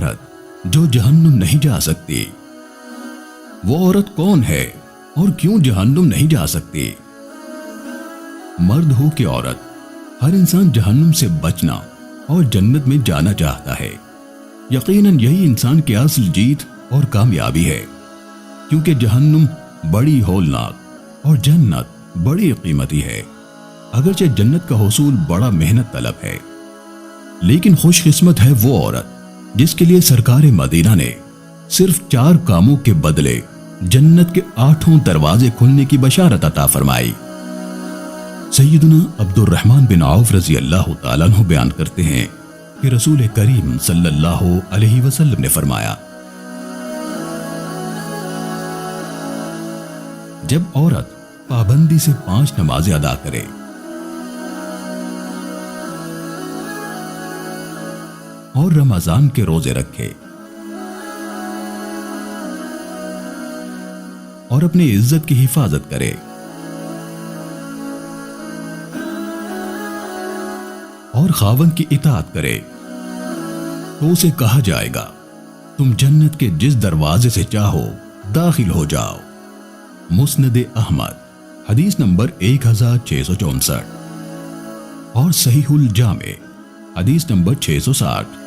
عورت جو جہنم نہیں جا سکتی۔ وہ عورت کون ہے اور کیوں جہنم نہیں جا سکتی؟ مرد ہو کہ عورت، ہر انسان جہنم سے بچنا اور جنت میں جانا چاہتا ہے۔ یقیناً یہی انسان کی اصل جیت اور کامیابی ہے، کیونکہ جہنم بڑی ہولناک اور جنت بڑی قیمتی ہے۔ اگرچہ جنت کا حصول بڑا محنت طلب ہے، لیکن خوش قسمت ہے وہ عورت جس کے لیے سرکار مدینہ نے صرف 4 کاموں کے بدلے جنت کے 8 دروازے کھلنے کی بشارت عطا فرمائی۔ سیدنا عبد الرحمن بن عوف رضی اللہ تعالیٰ عنہ بیان کرتے ہیں کہ رسول کریم صلی اللہ علیہ وسلم نے فرمایا، جب عورت پابندی سے 5 نمازیں ادا کرے اور رمضان کے روزے رکھے اور اپنی عزت کی حفاظت کرے اور خاوند کی اطاعت کرے، تو اسے کہا جائے گا تم جنت کے جس دروازے سے چاہو داخل ہو جاؤ۔ مسند احمد حدیث نمبر 1664 اور صحیح الجامع حدیث نمبر 660۔